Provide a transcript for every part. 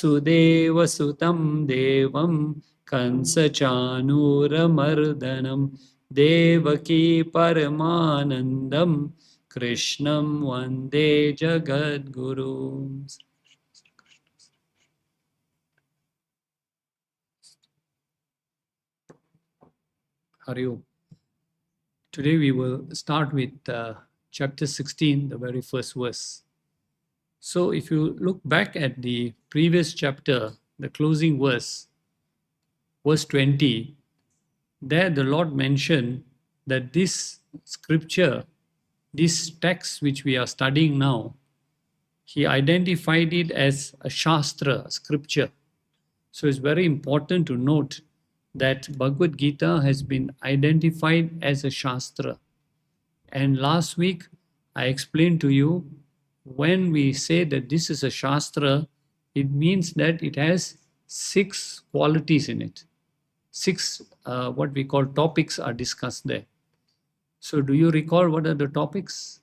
Vasudevasutam Devam Kansachanuramardanam Devaki Paramanandam Krishnam Vande Jagadguru. Hari Om. Today we will start with chapter 16, the very first verse. So if you look back at the previous chapter, the closing verse, verse 20, there the Lord mentioned that this scripture, this text which we are studying now, he identified it as a Shastra, a scripture. So it's very important to note that Bhagavad Gita has been identified as a Shastra. And last week, I explained to you, when we say that this is a Shastra, it means that it has 6 qualities in it. 6 what we call topics are discussed there. So do you recall what are the topics?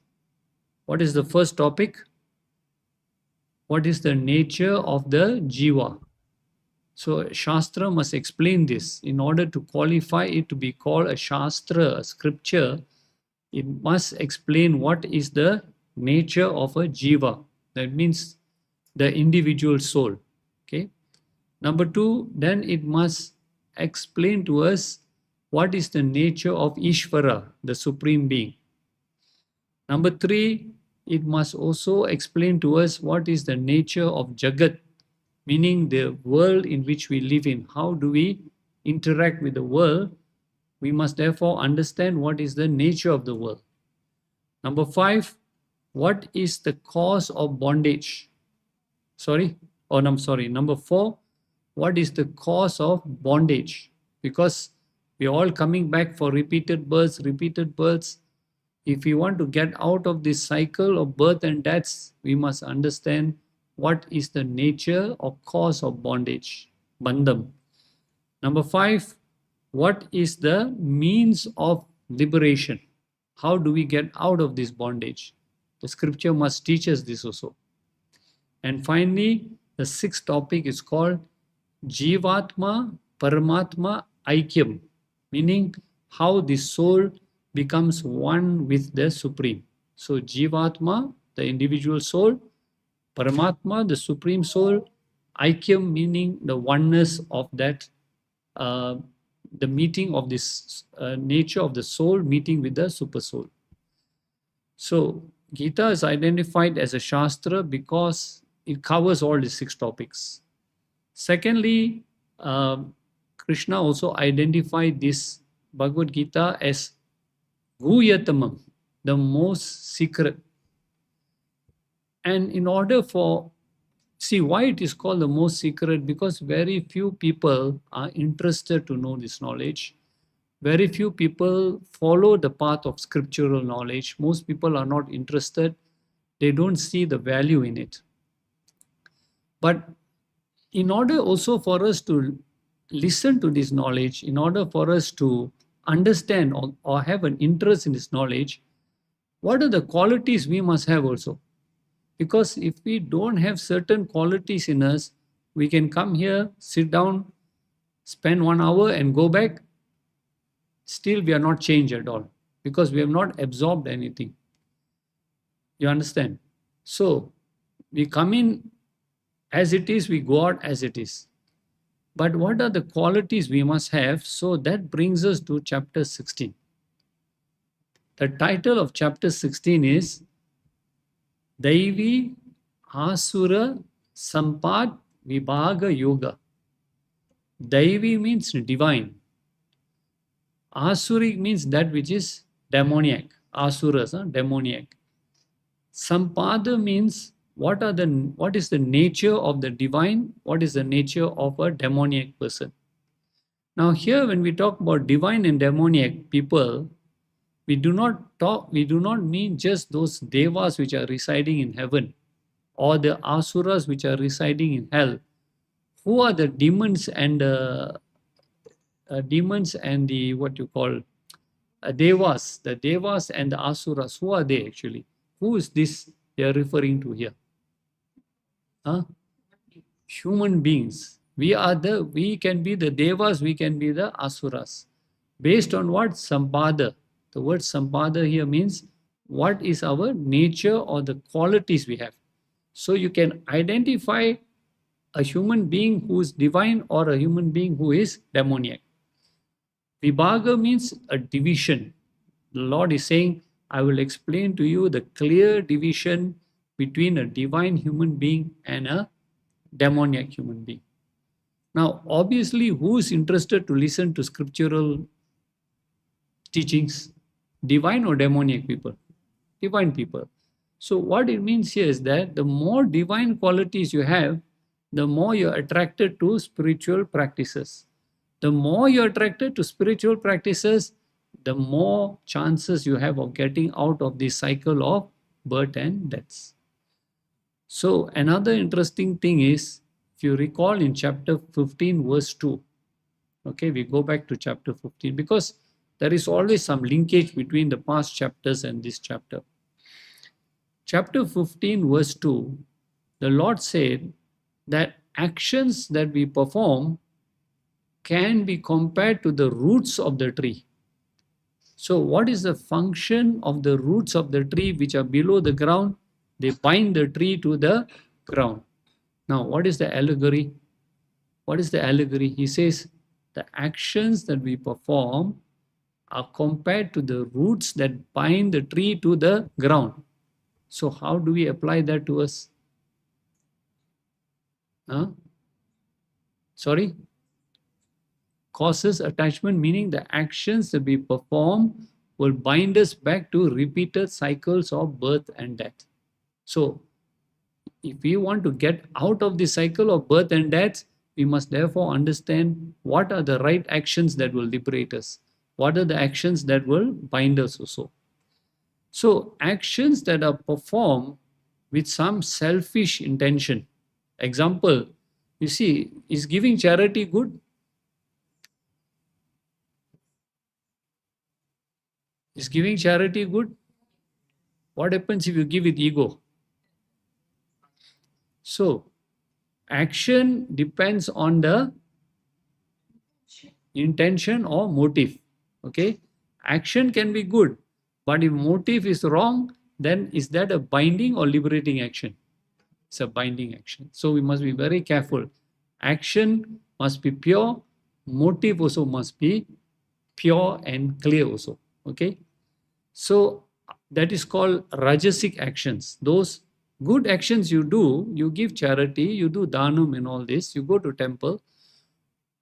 What is the first topic? What is the nature of the Jiva? So Shastra must explain this. In order to qualify it to be called a Shastra, a scripture, it must explain what is the nature of a Jiva. That means the individual soul. Okay. Number 2, then it must explain to us what is the nature of Ishvara, the Supreme Being. Number 3, it must also explain to us what is the nature of Jagat, meaning the world in which we live in. How do we interact with the world? We must therefore understand what is the nature of the world. Number 5, what is the cause of bondage? Number 4, what is the cause of bondage? Because we are all coming back for repeated births. If we want to get out of this cycle of birth and deaths, we must understand what is the nature or cause of bondage, bandham. Number 5, what is the means of liberation? How do we get out of this bondage? The scripture must teach us this also. And finally, the 6th topic is called Jivatma Paramatma Aikyam, meaning how the soul becomes one with the Supreme. So Jivatma, the individual soul, Paramatma, the Supreme Soul, Aikyam, meaning the oneness of that, the meeting of this nature of the soul meeting with the Super Soul. So Gita is identified as a Shastra because it covers all the 6 topics. Secondly, Krishna also identified this Bhagavad Gita as Guhyatamam, the most secret. And in order for, see why it is called the most secret, because very few people are interested to know this knowledge. Very few people follow the path of scriptural knowledge. Most people are not interested. They don't see the value in it. But in order also for us to listen to this knowledge, in order for us to understand or have an interest in this knowledge, what are the qualities we must have also? Because if we don't have certain qualities in us, we can come here, sit down, spend 1 hour and go back. Still we are not changed at all because we have not absorbed anything. You understand? So we come in as it is, we go out as it is. But what are the qualities we must have? So that brings us to chapter 16. The title of chapter 16 is Daivasura Sampad Vibhaga Yoga. Daivi means divine. Asuric means that which is demoniac. Asuras, demoniac. Sampada means what is the nature of the divine, what is the nature of a demoniac person. Now here when we talk about divine and demoniac people, we do not mean just those devas which are residing in heaven or the asuras which are residing in hell. Who are the demons and the what you call devas, the devas and the asuras? Who are they actually? Who is this they are referring to here? Huh? human beings. We can be the devas, we can be the asuras. Based on what? Sampada. The word sampada here means what is our nature or the qualities we have. So you can identify a human being who is divine or a human being who is demoniac. Vibhaga means a division. The Lord is saying, I will explain to you the clear division between a divine human being and a demoniac human being. Now, obviously, who is interested to listen to scriptural teachings? Divine or demoniac people? Divine people. So what it means here is that the more divine qualities you have, the more you're attracted to spiritual practices. The more you're attracted to spiritual practices, the more chances you have of getting out of the cycle of birth and deaths. So another interesting thing is, if you recall in chapter 15, verse 2, okay, we go back to chapter 15 because there is always some linkage between the past chapters and this chapter. Chapter 15, verse 2, the Lord said that actions that we perform can be compared to the roots of the tree. So what is the function of the roots of the tree which are below the ground? They bind the tree to the ground. Now, what is the allegory? What is the allegory? He says the actions that we perform are compared to the roots that bind the tree to the ground. So how do we apply that to us? Sorry? Causes attachment, meaning the actions that we perform will bind us back to repeated cycles of birth and death. So if we want to get out of the cycle of birth and death, we must therefore understand what are the right actions that will liberate us. What are the actions that will bind us also? So actions that are performed with some selfish intention. Example, you see, is giving charity good? Is giving charity good? What happens if you give with ego? So, action depends on the intention or motive. Okay? Action can be good, but if motive is wrong, then is that a binding or liberating action? It's a binding action. So, we must be very careful. Action must be pure, motive also must be pure and clear also. Okay? So that is called rajasic actions. Those good actions you do, you give charity, you do dhanam and all this, you go to temple,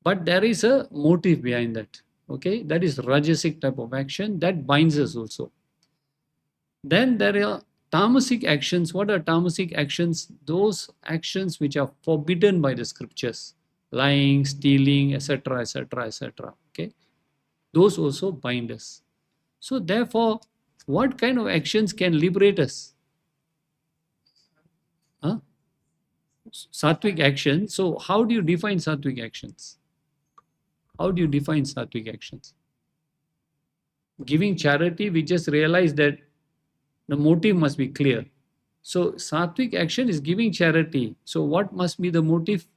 but there is a motive behind that. Okay, that is rajasic type of action that binds us also. Then there are tamasic actions. What are tamasic actions? Those actions which are forbidden by the scriptures, lying, stealing, etc., etc., etc. Okay, those also bind us. So therefore, what kind of actions can liberate us? Sattvic action. So how do you define sattvic actions? How do you define sattvic actions? Giving charity, we just realize that the motive must be clear. So sattvic action is giving charity. So what must be the motive?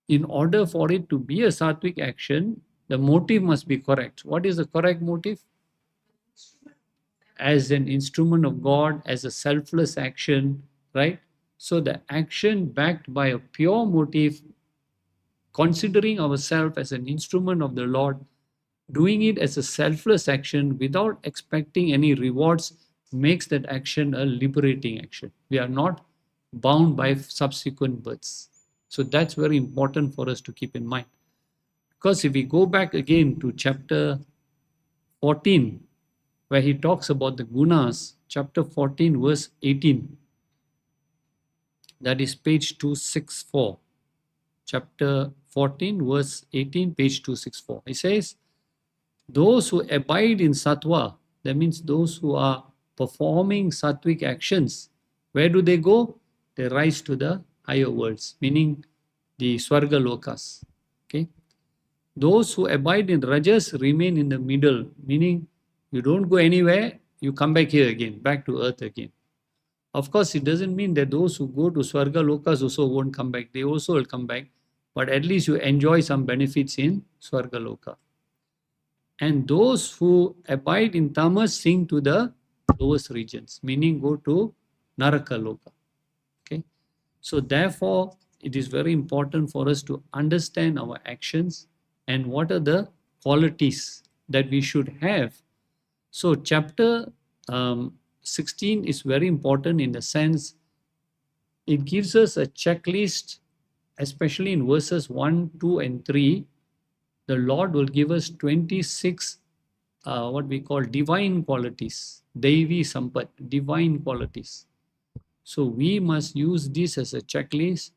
In order for it to be a sattvic action, the motive must be correct. What is the correct motive? As an instrument of God, as a selfless action, right? So the action backed by a pure motive, considering ourselves as an instrument of the Lord, doing it as a selfless action without expecting any rewards, makes that action a liberating action. We are not bound by subsequent births. So that's very important for us to keep in mind. Because if we go back again to chapter 14, where he talks about the gunas, chapter 14, verse 18, that is page 264. Chapter 14, verse 18, page 264. He says, those who abide in sattva, that means those who are performing sattvic actions, where do they go? They rise to the higher worlds, meaning the Swarga Lokas. Okay? Those who abide in rajas remain in the middle, meaning you don't go anywhere, you come back here again, back to earth again. Of course, it doesn't mean that those who go to Swarga Lokas also won't come back. They also will come back. But at least you enjoy some benefits in Swarga Loka. And those who abide in tamas sink to the lowest regions, meaning go to Naraka Loka. Okay. So therefore, it is very important for us to understand our actions and what are the qualities that we should have. So chapter 16 is very important in the sense it gives us a checklist, especially in verses 1, 2, and 3. The Lord will give us 26 what we call divine qualities, Daivi Sampad, divine qualities. So we must use this as a checklist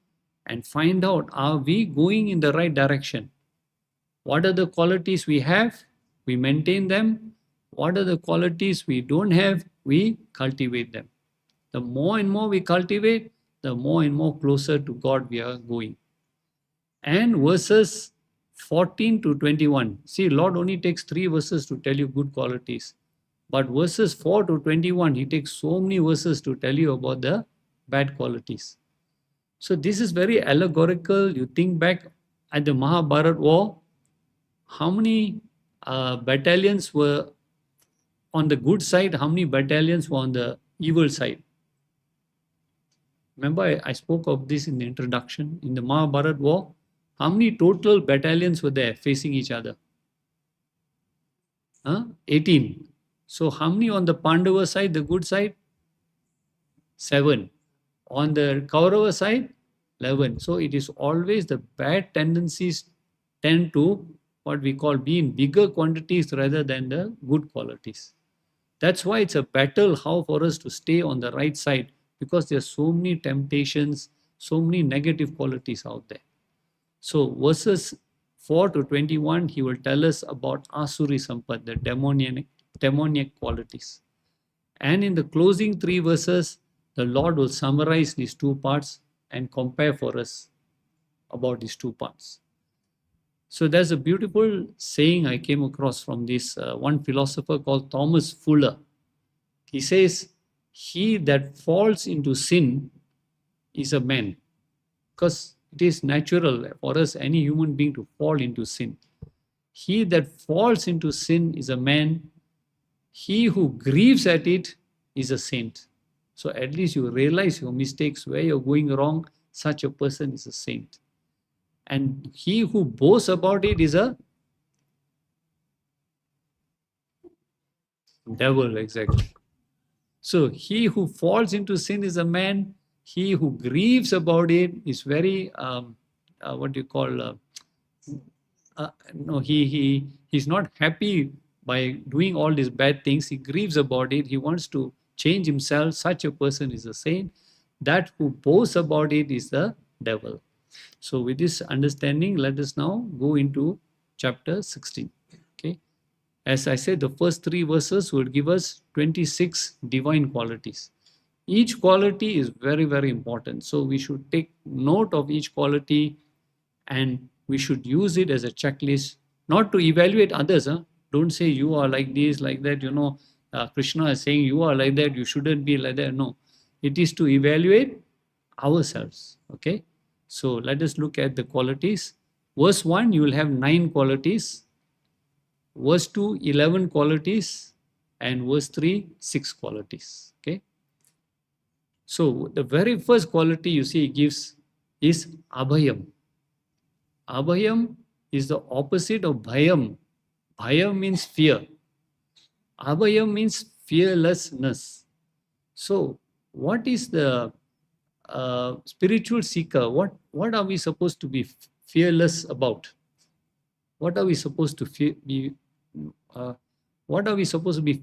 and find out, are we going in the right direction? What are the qualities we have? We maintain them. What are the qualities we don't have? We cultivate them. The more and more we cultivate, the more and more closer to God we are going. And verses 14 to 21. See, Lord only takes 3 verses to tell you good qualities. But verses 4 to 21, he takes so many verses to tell you about the bad qualities. So this is very allegorical. You think back at the Mahabharat war, how many battalions were on the good side, how many battalions were on the evil side? Remember, I spoke of this in the introduction. In the Mahabharat war, how many total battalions were there facing each other? 18. So how many on the Pandava side, the good side? 7. On the Kaurava side, 11. So it is always the bad tendencies tend to what we call be in bigger quantities rather than the good qualities. That's why it's a battle how for us to stay on the right side, because there are so many temptations, so many negative qualities out there. So verses 4 to 21, he will tell us about Asuri Sampad, the demoniac qualities. And in the closing 3 verses, the Lord will summarize these 2 parts and compare for us about these 2 parts. So there's a beautiful saying I came across from this one philosopher called Thomas Fuller. He says, he that falls into sin is a man. Because it is natural for us, any human being, to fall into sin. He that falls into sin is a man. He who grieves at it is a saint. So at least you realize your mistakes, where you're going wrong, such a person is a saint. And he who boasts about it is a devil, exactly. So he who falls into sin is a man. He who grieves about it is very, what do you call, no, he's not happy by doing all these bad things. He grieves about it. He wants to change himself. Such a person is a saint. That who boasts about it is the devil. So with this understanding, let us now go into chapter 16. Okay. As I said, the first 3 verses will give us 26 divine qualities. Each quality is very, very important. So we should take note of each quality and we should use it as a checklist, not to evaluate others. Don't say you are like this, like that. Krishna is saying you are like that, you shouldn't be like that. No, it is to evaluate ourselves. Okay. So let us look at the qualities. Verse 1, you will have 9 qualities. Verse 2, 11 qualities. And verse 3, 6 qualities. Okay. So the very first quality you see gives is abhayam. Abhayam is the opposite of bhayam. Bhayam means fear. Abhayam means fearlessness. So what is the spiritual seeker? What are we supposed to be fearless about? What are we supposed to be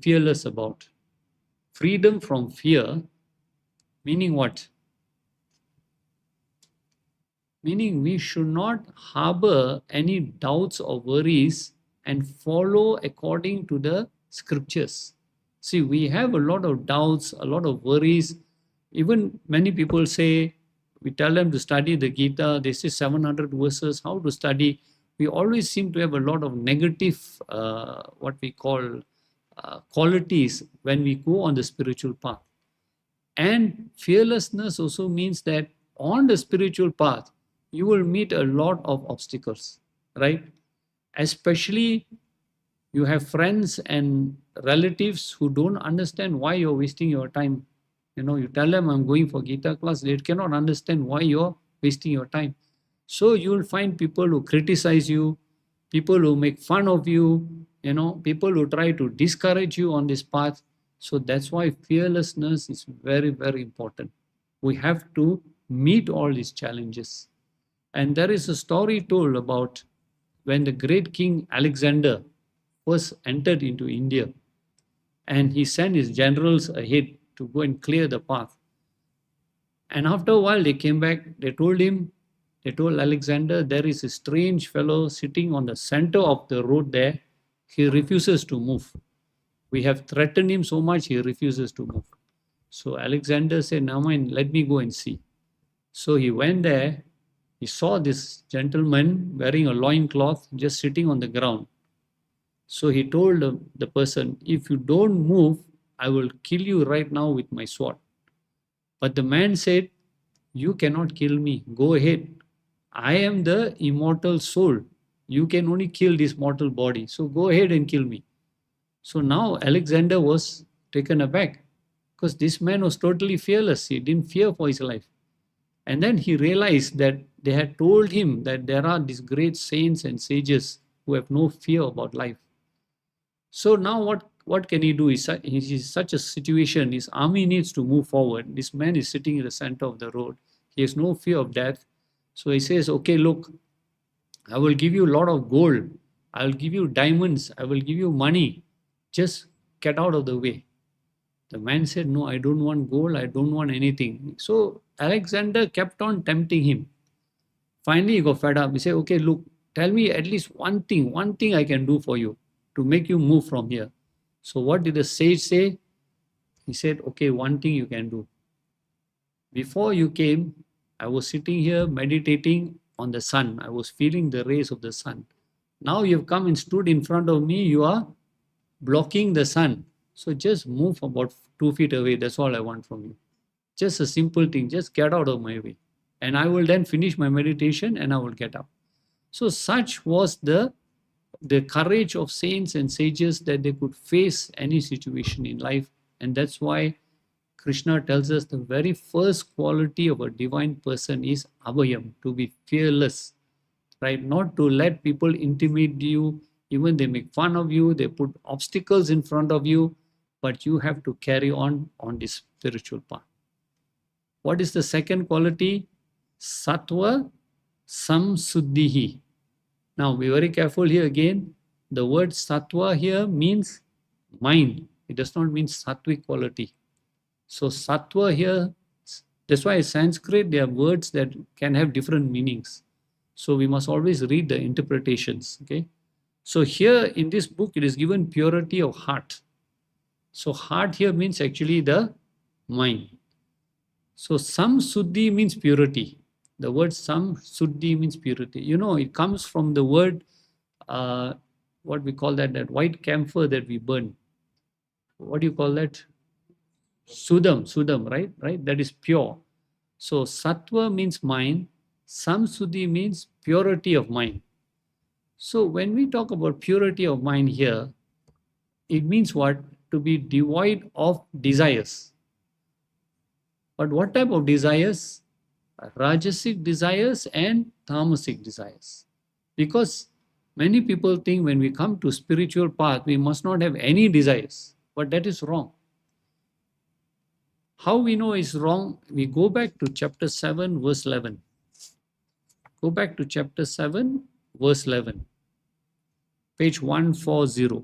fearless about? Freedom from fear, meaning what? Meaning we should not harbor any doubts or worries and follow according to the scriptures. See, we have a lot of doubts, a lot of worries. Even many people say, we tell them to study the Geeta, they say 700 verses, how to study. We always seem to have a lot of negative, what we call qualities when we go on the spiritual path. And fearlessness also means that on the spiritual path, you will meet a lot of obstacles, right? Especially you have friends and relatives who don't understand why you're wasting your time. You tell them I'm going for Gita class, they cannot understand why you're wasting your time. So you'll find people who criticize you, people who make fun of you, people who try to discourage you on this path. So that's why fearlessness is very, very important. We have to meet all these challenges. And there is a story told about when the great king Alexander first entered into India, and he sent his generals ahead to go and clear the path. And after a while, they came back. They told Alexander, there is a strange fellow sitting on the center of the road there. He refuses to move. We have threatened him so much, he refuses to move. So Alexander said, now mind, let me go and see. So he went there. He saw this gentleman wearing a loincloth just sitting on the ground. So he told the person, if you don't move, I will kill you right now with my sword. But the man said, you cannot kill me. Go ahead. I am the immortal soul. You can only kill this mortal body. So go ahead and kill me. So now Alexander was taken aback because this man was totally fearless. He didn't fear for his life. And then he realized that they had told him that there are these great saints and sages who have no fear about life. So now what can he do? He's in such a situation, his army needs to move forward. This man is sitting in the center of the road. He has no fear of death. So he says, okay, look, I will give you a lot of gold. I will give you diamonds. I will give you money. Just get out of the way. The man said, no, I don't want gold. I don't want anything. So Alexander kept on tempting him. Finally, he got fed up. He said, okay, look, tell me at least one thing I can do for you to make you move from here. So what did the sage say? He said, okay, one thing you can do. Before you came, I was sitting here meditating on the sun. I was feeling the rays of the sun. Now you've come and stood in front of me. You are blocking the sun. So just move about 2 feet away. That's all I want from you. Just a simple thing. Just get out of my way. And I will then finish my meditation and I will get up. So such was the courage of saints and sages that they could face any situation in life. And that's why Krishna tells us the very first quality of a divine person is abhayam, to be fearless, right? Not to let people intimidate you. Even they make fun of you, they put obstacles in front of you, but you have to carry on this spiritual path. What is the second quality? Sattva samsuddhihi. Now be very careful here again. The word sattva here means mind. It does not mean sattvic quality. So sattva here, that's why in Sanskrit there are words that can have different meanings. So we must always read the interpretations. Okay. So here in this book it is given purity of heart. So heart here means actually the mind. So samsuddhi means purity. The word samsuddhi means purity. It comes from the word, what we call that white camphor that we burn. What do you call that? Sudam, right? That is pure. So sattva means mind. Samsuddhi means purity of mind. So when we talk about purity of mind here, it means what? To be devoid of desires. But what type of desires? Rajasic desires and tamasic desires. Because many people think when we come to spiritual path, we must not have any desires. But that is wrong. How we know is wrong? We go back to chapter 7, verse 11. Go back to chapter 7, verse 11. Page 140.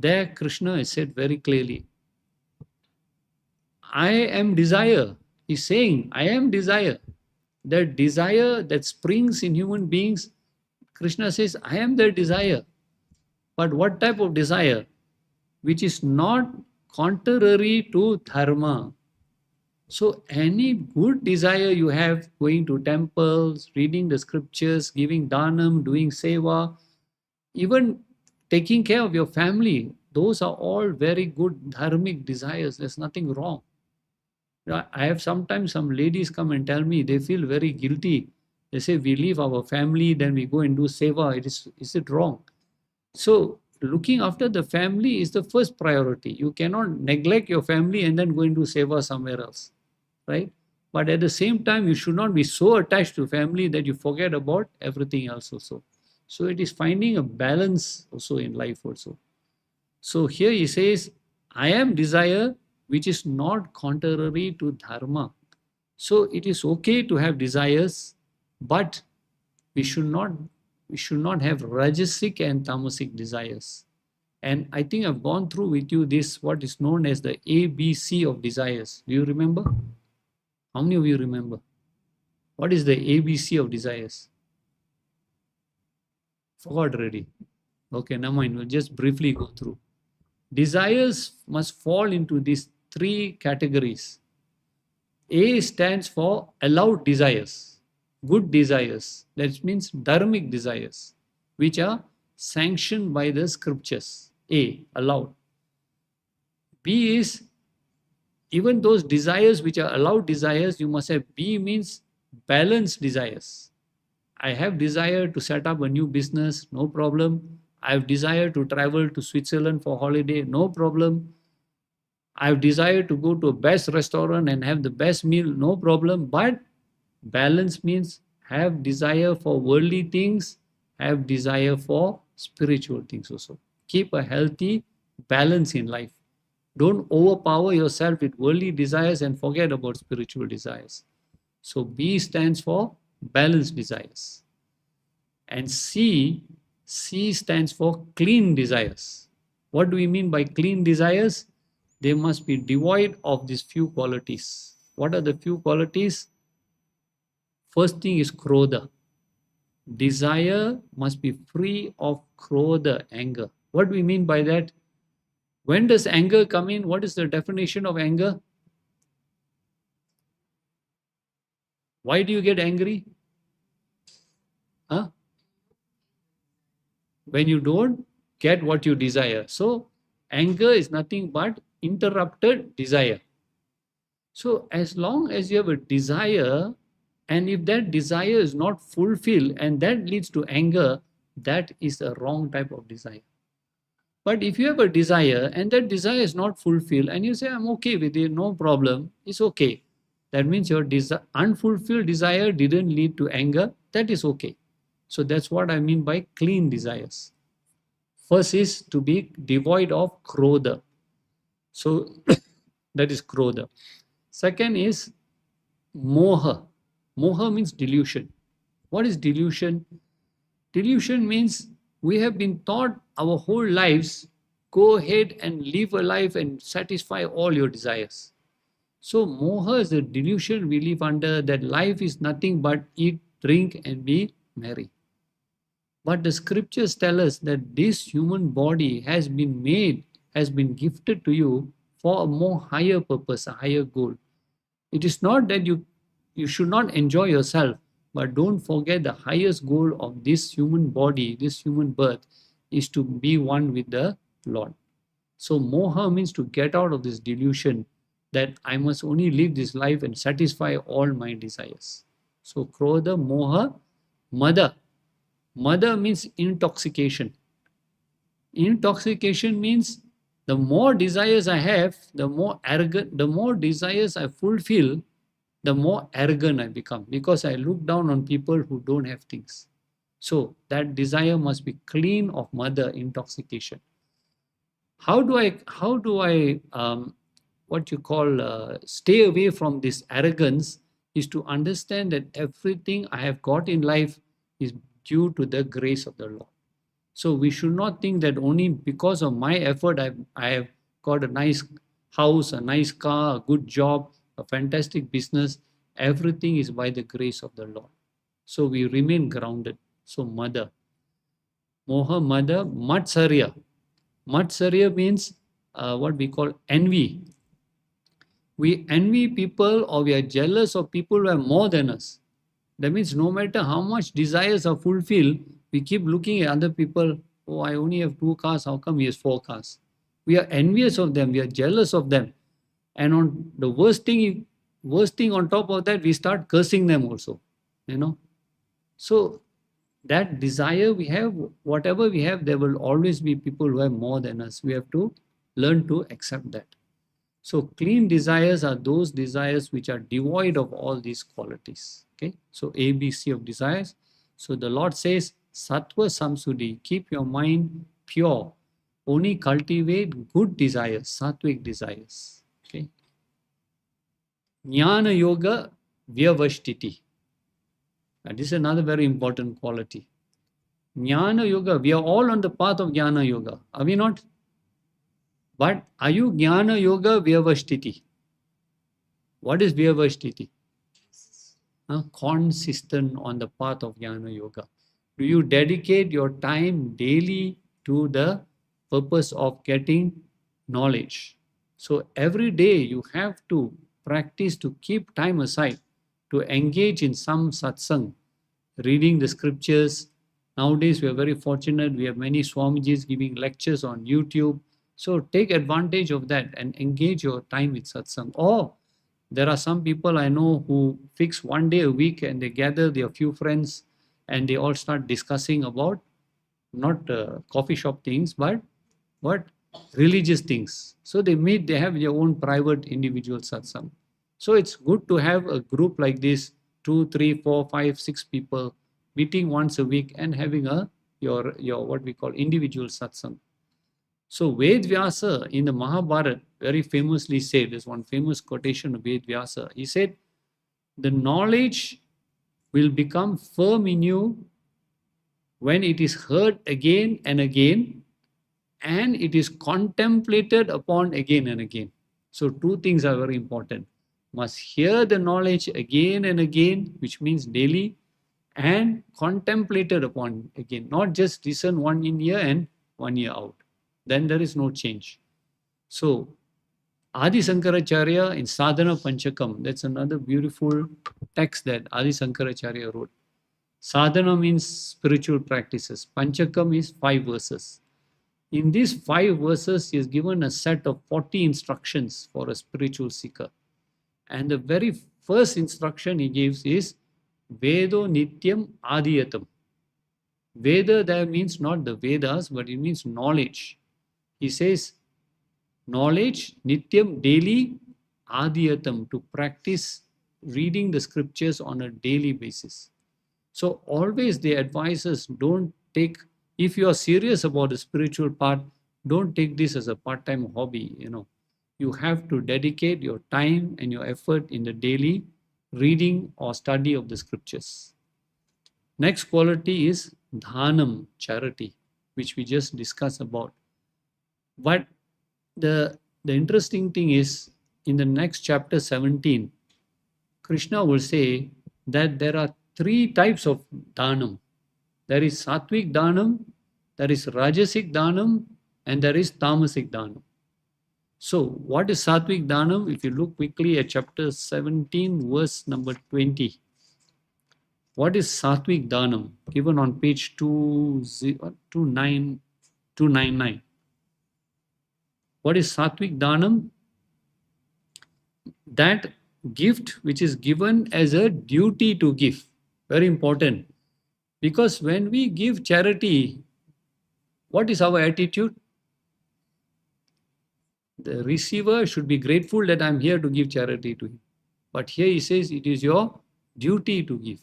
There Krishna is said very clearly, I am desire. He's saying, I am desire. That desire that springs in human beings, Krishna says, I am the desire. But what type of desire? Which is not contrary to dharma. So any good desire you have, going to temples, reading the scriptures, giving dhanam, doing seva, even taking care of your family, those are all very good dharmic desires. There's nothing wrong. I have sometimes some ladies come and tell me they feel very guilty. They say we leave our family, then we go and do seva. Is it wrong? So looking after the family is the first priority. You cannot neglect your family and then go and do seva somewhere else, right? But at the same time, you should not be so attached to family that you forget about everything else also. So it is finding a balance also in life also. So here he says, I am desire which is not contrary to dharma. So it is okay to have desires, but we should not have rajasic and tamasic desires. And I think I've gone through with you this, what is known as the ABC of desires. Do you remember? How many of you remember? What is the ABC of desires? Forgot already. Okay, never mind. We'll just briefly go through. Desires must fall into these three categories. A stands for allowed desires, good desires. That means dharmic desires, which are sanctioned by the scriptures. A, allowed. B is even those desires which are allowed desires, you must have B means balanced desires. I have desire to set up a new business, no problem. I have desire to travel to Switzerland for holiday, no problem. I have desire to go to a best restaurant and have the best meal, no problem. But balance means have desire for worldly things, have desire for spiritual things also. Keep a healthy balance in life. Don't overpower yourself with worldly desires and forget about spiritual desires. So B stands for balanced desires. And C stands for clean desires. What do we mean by clean desires? They must be devoid of these few qualities. What are the few qualities? First thing is krodha. Desire must be free of krodha, anger. What do we mean by that? When does anger come in? What is the definition of anger? Why do you get angry? Huh? When you don't get what you desire. So anger is nothing but interrupted desire. So as long as you have a desire, and if that desire is not fulfilled and that leads to anger, that is a wrong type of desire. But if you have a desire and that desire is not fulfilled and you say, I'm okay with it, no problem, it's okay. That means your unfulfilled desire didn't lead to anger, that is okay. So that's what I mean by clean desires. First is to be devoid of krodha. So that is krodha. Second is moha. Moha means delusion. What is delusion? Delusion means we have been taught our whole lives, go ahead and live a life and satisfy all your desires. So moha is the delusion we live under, that life is nothing but eat, drink and be merry. But the scriptures tell us that this human body has been made, has been gifted to you for a more higher purpose, a higher goal. It is not that you should not enjoy yourself, but don't forget the highest goal of this human body, this human birth, is to be one with the Lord. So moha means to get out of this delusion that I must only live this life and satisfy all my desires. So krodha, moha, mada. Mada means intoxication. Intoxication means the more desires I have, the more arrogant, the more desires I fulfill, the more arrogant I become, because I look down on people who don't have things. So that desire must be clean of mada, intoxication. How do I stay away from this arrogance? Is to understand that everything I have got in life is due to the grace of the Lord. So we should not think that only because of my effort I have got a nice house, a nice car, a good job, a fantastic business. Everything is by the grace of the Lord. So we remain grounded. So mada. Moha, mada, matsarya. Matsarya means what we call envy. We envy people or we are jealous of people who have more than us. That means no matter how much desires are fulfilled, we keep looking at other people. Oh, I only have 2 cars. How come he has 4 cars? We are envious of them. We are jealous of them. And on the worst thing, worst thing on top of that, we start cursing them also, So that desire we have, whatever we have, there will always be people who have more than us. We have to learn to accept that. So clean desires are those desires which are devoid of all these qualities. Okay, so ABC of desires. So the Lord says, Sattva Samsudi, keep your mind pure. Only cultivate good desires, sattvic desires. Okay. Jnana Yoga Vyavashtiti. And this is another very important quality. Jnana Yoga, we are all on the path of Jnana Yoga. Are we not? But are you Jnana Yoga Vyavashtiti? What is Vyavashtiti? Consistent on the path of Jnana Yoga. Do you dedicate your time daily to the purpose of getting knowledge? So every day you have to practice to keep time aside to engage in some satsang, reading the scriptures. Nowadays we are very fortunate, we have many Swamijis giving lectures on YouTube. So take advantage of that and engage your time with satsang. Or there are some people I know who fix one day a week and they gather their few friends and they all start discussing about not coffee shop things, but what? Religious things. So they meet, they have their own private individual satsang. So it's good to have a group like this, 2, 3, 4, 5, 6 people meeting once a week and having your what we call individual satsang. So Ved Vyasa in the Mahabharata very famously said, there's one famous quotation of Ved Vyasa. He said, the knowledge will become firm in you when it is heard again and again, and it is contemplated upon again and again. So two things are very important. Must hear the knowledge again and again, which means daily, and contemplated upon again, not just listen 1 year and 1 year out. Then there is no change. So Adi Sankaracharya in Sadhana Panchakam, that's another beautiful text that Adi Sankaracharya wrote. Sadhana means spiritual practices. Panchakam is 5 verses. In these 5 verses, he is given a set of 40 instructions for a spiritual seeker. And the very first instruction he gives is Vedo Nityam Adiyatam. Veda there means not the Vedas, but it means knowledge. He says, knowledge, Nityam, daily, Adiyatam, to practice reading the scriptures on a daily basis. So always they advise us, don't take, if you are serious about the spiritual part, don't take this as a part-time hobby, You have to dedicate your time and your effort in the daily reading or study of the scriptures. Next quality is dhanam, charity, which we just discussed about. But the interesting thing is, in the next chapter 17, Krishna will say that there are 3 types of dhanam. There is sattvic dhanam, there is rajasic dhanam, and there is tamasic dhanam. So what is sattvic dhanam? If you look quickly at chapter 17, verse number 20. What is sattvic dhanam? Given on page 299. What is sattvic dhanam? That gift which is given as a duty to give. Very important. Because when we give charity, what is our attitude? The receiver should be grateful that I'm here to give charity to him. But here he says it is your duty to give.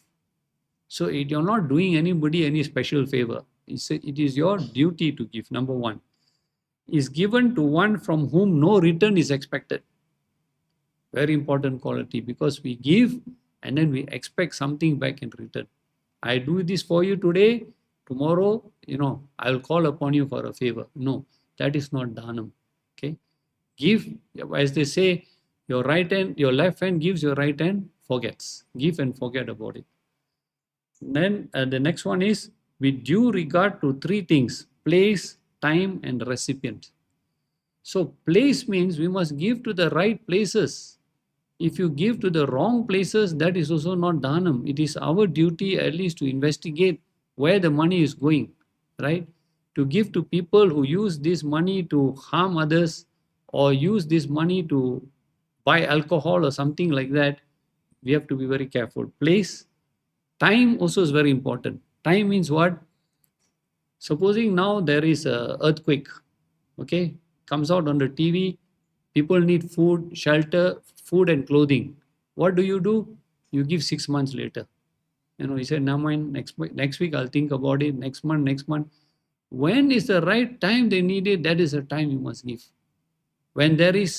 So you're not doing anybody any special favor. He said it is your duty to give, number 1. Is given to one from whom no return is expected. Very important quality, because we give and then we expect something back in return. I do this for you today, tomorrow, I will call upon you for a favor. No, that is not dhanam. Okay. Give, as they say, your left hand gives, your right hand forgets. Give and forget about it. Then the next one is with due regard to 3 things: place, time, and recipient. So place means we must give to the right places. If you give to the wrong places, that is also not dhanam. It is our duty at least to investigate where the money is going, right? To give to people who use this money to harm others or use this money to buy alcohol or something like that, we have to be very careful. Place, time also is very important. Time means what? Supposing now there is a earthquake, okay, comes out on the TV, people need food, shelter, food and clothing. What do? You give 6 months later. He said, "Now mind, next week I'll think about it. Next month, next month." When is the right time they need it? That is the time you must give. When there is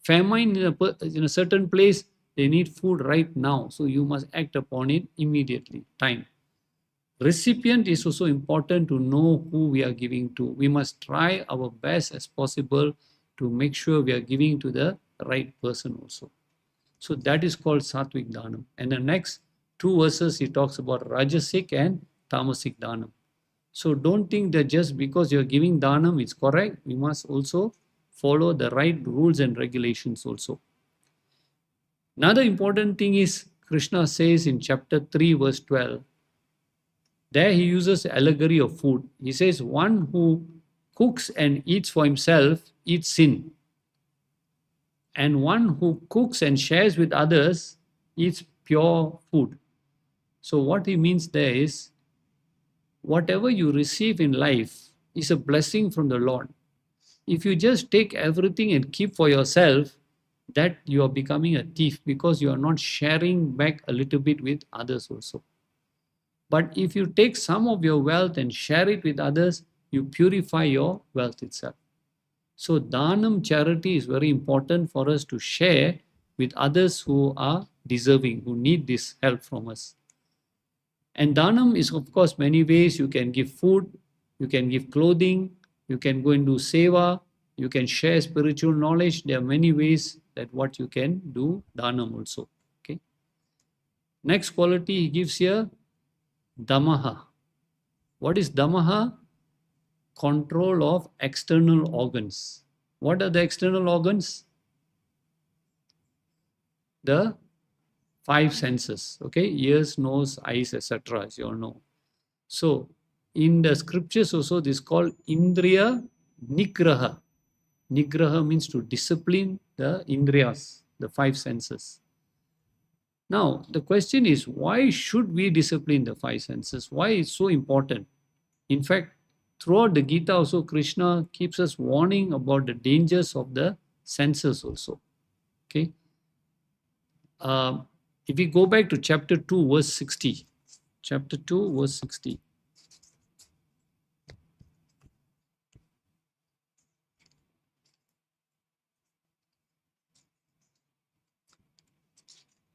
famine in a certain place, they need food right now. So you must act upon it immediately. Time. Recipient is also important to know who we are giving to. We must try our best as possible to make sure we are giving to the right person also. So that is called Sattvic Dhanam. And the next two verses, he talks about Rajasic and Tamasic Dhanam. So don't think that just because you're giving Dhanam, it's correct. We must also follow the right rules and regulations also. Another important thing is Krishna says in chapter 3, verse 12, there he uses the allegory of food. He says, one who cooks and eats for himself eats sin. And one who cooks and shares with others eats pure food. So what he means there is, whatever you receive in life is a blessing from the Lord. If you just take everything and keep for yourself, that you are becoming a thief because you are not sharing back a little bit with others also. But if you take some of your wealth and share it with others, you purify your wealth itself. So Dhanam, charity, is very important for us to share with others who are deserving, who need this help from us. And Dhanam is, of course, many ways. You can give food, you can give clothing, you can go and do seva, you can share spiritual knowledge. There are many ways that what you can do Dhanam also. Okay. Next quality he gives here, Damaha. What is Damaha? Control of external organs. What are the external organs? The five senses, okay? Ears, nose, eyes, etc., as you all know. So, in the scriptures also, this is called Indriya Nigraha. Nigraha means to discipline the Indriyas, the five senses. Now, the question is, why should we discipline the five senses? Why is it so important? In fact, throughout the Gita also, Krishna keeps us warning about the dangers of the senses also. Okay. If we go back to chapter 2, verse 60. Chapter 2, verse 60.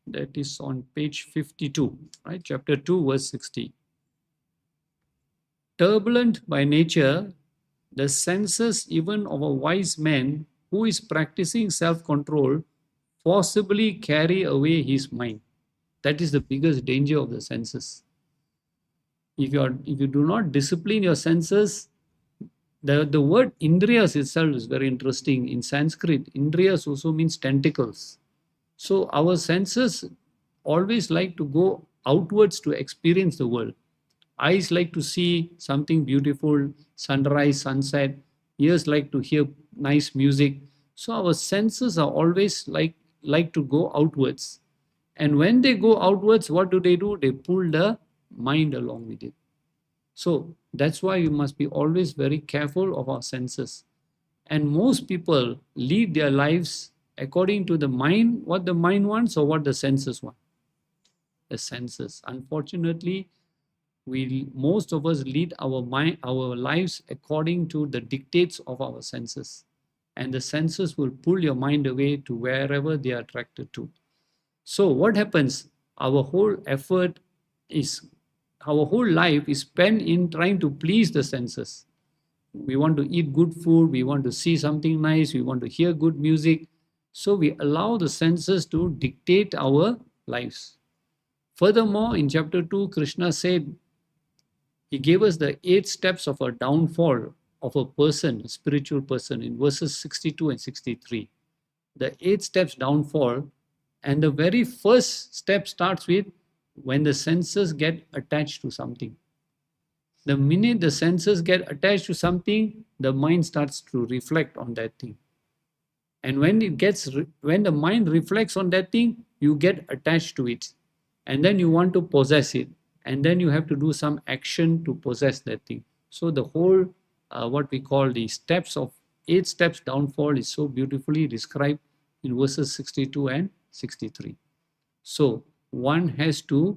That is on page 52, right? Chapter 2, verse 60. Turbulent by nature, the senses even of a wise man who is practicing self-control forcibly carry away his mind. That is the biggest danger of the senses. If you do not discipline your senses, the word indriyas itself is very interesting. In Sanskrit, indriyas also means tentacles. So our senses always like to go outwards to experience the world. Eyes like to see something beautiful, sunrise, sunset. Ears like to hear nice music. So our senses are always like to go outwards. And when they go outwards, what do? They pull the mind along with it. So that's why we must be always very careful of our senses. And most people lead their lives according to the mind, what the mind wants or what the senses want. The senses. Unfortunately, most of us lead our lives according to the dictates of our senses. And the senses will pull your mind away to wherever they are attracted to. So what happens? Our whole life is spent in trying to please the senses. We want to eat good food, we want to see something nice, we want to hear good music. So we allow the senses to dictate our lives. Furthermore, in chapter 2, Krishna said, he gave us the 8 steps of a downfall of a person, a spiritual person, in verses 62 and 63. The 8 steps downfall, and the very first step starts with when the senses get attached to something. The minute the senses get attached to something, the mind starts to reflect on that thing. And when the mind reflects on that thing, you get attached to it. And then you want to possess it. And then you have to do some action to possess that thing. So the whole, what we call the steps of 8 steps downfall is so beautifully described in verses 62 and 63. So one has to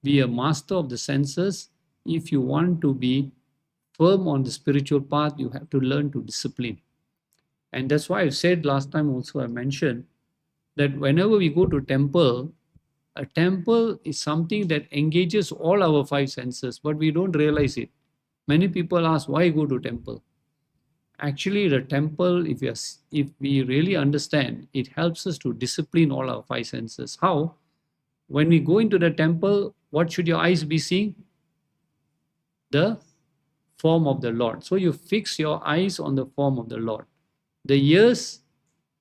be a master of the senses. If you want to be firm on the spiritual path, you have to learn to discipline. And that's why I said last time also, I mentioned that whenever we go to temple, a temple is something that engages all our 5 senses, but we don't realize it. Many people ask, why go to temple? Actually, the temple, if we really understand, it helps us to discipline all our 5 senses. How? When we go into the temple, what should your eyes be seeing? The form of the Lord. So you fix your eyes on the form of the Lord. The ears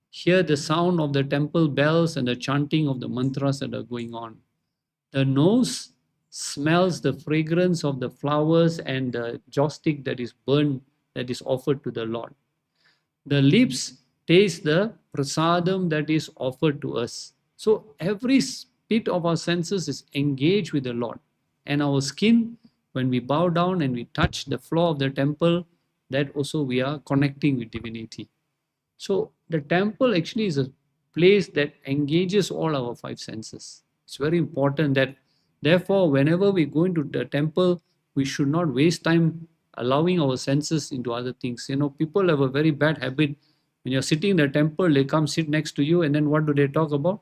hear the sound of the temple bells and the chanting of the mantras that are going on. The nose smells the fragrance of the flowers and the joss stick that is burned, that is offered to the Lord. The lips taste the prasadam that is offered to us. So every bit of our senses is engaged with the Lord. And our skin, when we bow down and we touch the floor of the temple, that also we are connecting with divinity. So the temple actually is a place that engages all our 5 senses. It's very important that, therefore, whenever we go into the temple, we should not waste time allowing our senses into other things. People have a very bad habit. When you're sitting in the temple, they come sit next to you, and then what do they talk about?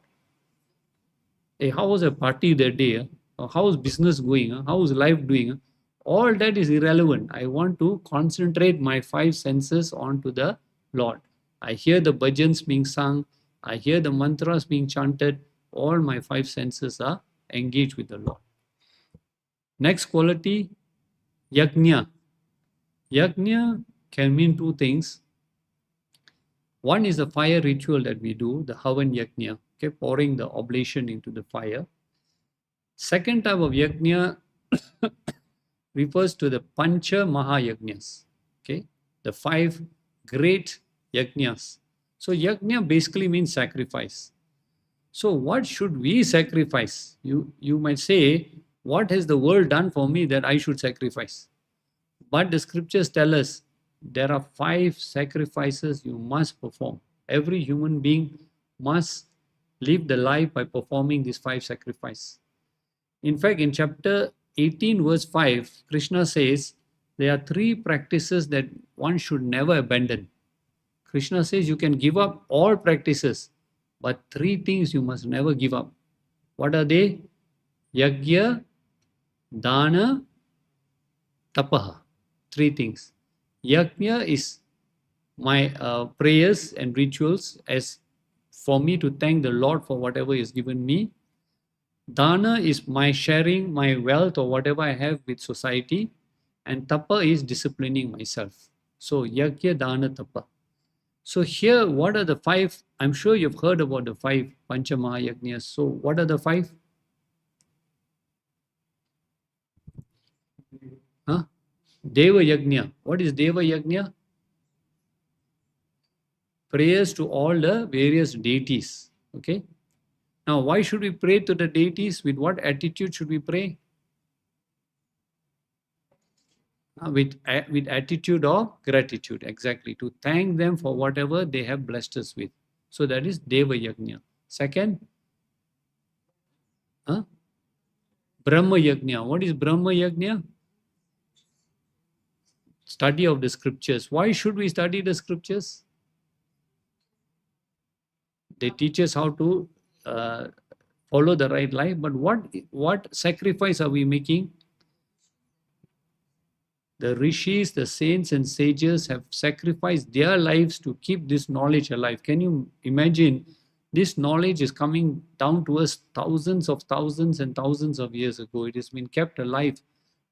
Hey, how was a party that day? Or how is business going? How is life doing? All that is irrelevant. I want to concentrate my 5 senses onto the Lord. I hear the bhajans being sung. I hear the mantras being chanted. All my 5 senses are engaged with the Lord. Next quality, yajna. Yajna can mean 2 things. One is the fire ritual that we do, the Havan Yajna, okay, pouring the oblation into the fire. Second type of yajna refers to the Pancha Mahayajnas, okay, the 5 great yajnas. So yajna basically means sacrifice. So what should we sacrifice? You might say, what has the world done for me that I should sacrifice? But the scriptures tell us there are 5 sacrifices you must perform. Every human being must live the life by performing these 5 sacrifices. In fact, in chapter 18, verse 5, Krishna says there are 3 practices that one should never abandon. Krishna says you can give up all practices, but 3 things you must never give up. What are they? Yajna, Dana, Tapaha. 3 things. Yajna is my prayers and rituals as for me to thank the Lord for whatever He has given me. Dana is my sharing my wealth or whatever I have with society. And Tapa is disciplining myself. So Yajna, Dana, Tapa. So here, what are the 5? I'm sure you've heard about the 5 Pancha Mahayajnas. So what are the 5? Deva Yajna. What is Deva Yajna? Prayers to all the various deities. Okay. Now, why should we pray to the deities? With what attitude should we pray? With attitude of gratitude, exactly, to thank them for whatever they have blessed us with. So that is Deva Yajna. Second, Brahma Yajna. What is Brahma Yajna? Study of the scriptures. Why should we study the scriptures? They teach us how to follow the right life. But what sacrifice are we making? The rishis, the saints and sages have sacrificed their lives to keep this knowledge alive. Can you imagine? This knowledge is coming down to us thousands and thousands of years ago. It has been kept alive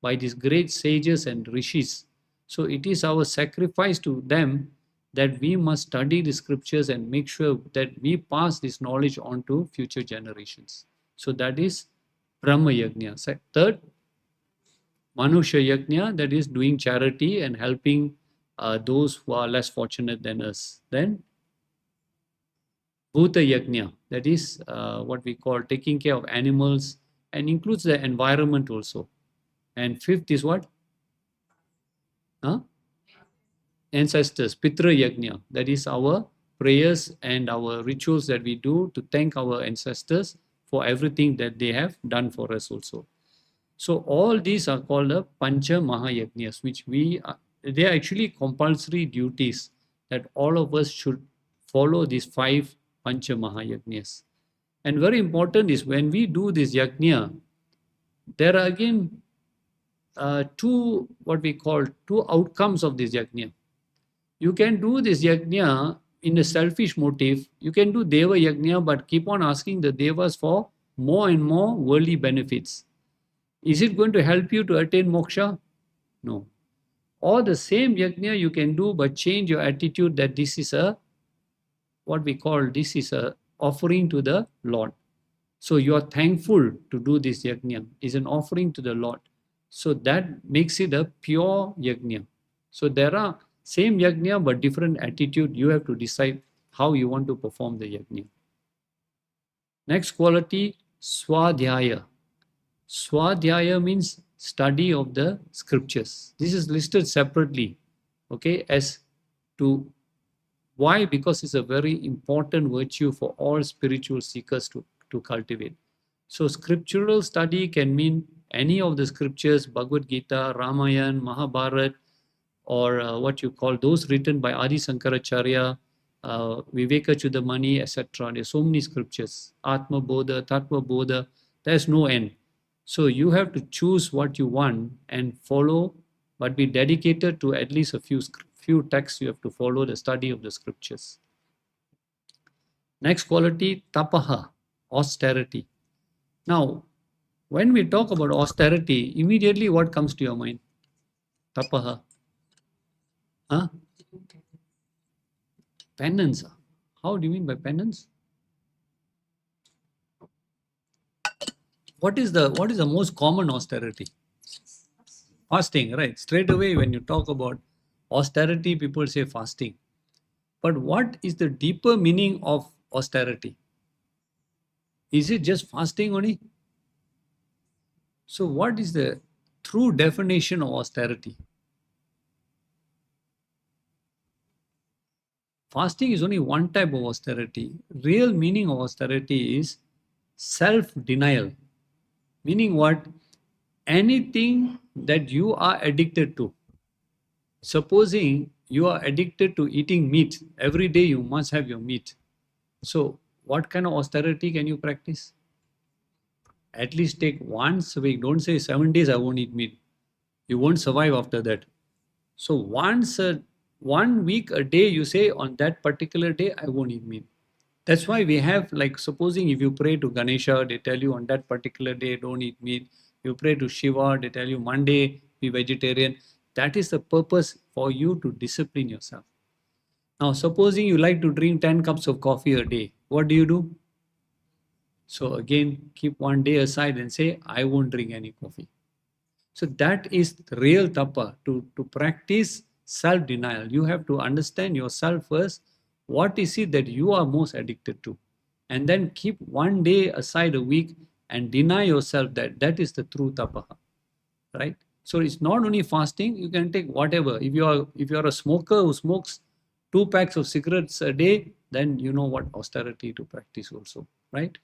by these great sages and rishis. So it is our sacrifice to them that we must study the scriptures and make sure that we pass this knowledge on to future generations. So that is Brahma Yajna. Third, Manusha Yajna, that is doing charity and helping those who are less fortunate than us. Then Bhuta Yajna, that is what we call taking care of animals and includes the environment also. And fifth is what? Huh? Ancestors, Pitra Yajna, that is our prayers and our rituals that we do to thank our ancestors for everything that they have done for us also. So all these are called the Pancha Mahayajnas, which they are actually compulsory duties that all of us should follow these 5 Pancha Mahayajnas. And very important is when we do this yajna, there are again two, what we call two outcomes of this yajna. You can do this yajna in a selfish motive. You can do Deva yajna, but keep on asking the Devas for more and more worldly benefits. Is it going to help you to attain moksha? No. Or the same yajna you can do, but change your attitude that this is a, what we call, this is a offering to the Lord. So you are thankful to do this yajna, is an offering to the Lord. So that makes it a pure yajna. So there are same yajna but different attitude. You have to decide how you want to perform the yajna. Next quality, swadhyaya. Swadhyaya means study of the scriptures. This is listed separately, okay, as to why? Because it's a very important virtue for all spiritual seekers to cultivate. So scriptural study can mean any of the scriptures, Bhagavad Gita, Ramayana, Mahabharata, or what you call those written by Adi Sankaracharya, Viveka Chudamani, etc. There's so many scriptures, Atma Bodha, Tattva Bodha, there's no end. So you have to choose what you want and follow, but be dedicated to at least a few texts. You have to follow the study of the scriptures. Next quality, tapaha, austerity. Now, when we talk about austerity, immediately what comes to your mind? Tapaha. Huh? Penance. How do you mean by penance? What is the most common austerity? Fasting, right? Straight away when you talk about austerity, people say fasting. But what is the deeper meaning of austerity? Is it just fasting only? So what is the true definition of austerity? Fasting is only one type of austerity. Real meaning of austerity is self-denial. Meaning what? Anything that you are addicted to. Supposing you are addicted to eating meat, every day you must have your meat. So what kind of austerity can you practice? At least take once a week. Don't say 7 days I won't eat meat. You won't survive after that. So once 1 week a day, you say on that particular day I won't eat meat. That's why we have, like, supposing if you pray to Ganesha, they tell you on that particular day don't eat meat. You pray to Shiva, they tell you Monday be vegetarian. That is the purpose for you to discipline yourself. Now, supposing you like to drink 10 cups of coffee a day, what do you do? So again, keep 1 day aside and say, I won't drink any coffee. So that is the real tapa, to practice self-denial. You have to understand yourself first. What is it that you are most addicted to? And then keep 1 day aside a week and deny yourself that is the true tapa, right? So it's not only fasting, you can take whatever. If you are a smoker who smokes 2 packs of cigarettes a day, then you know what austerity to practice also, right?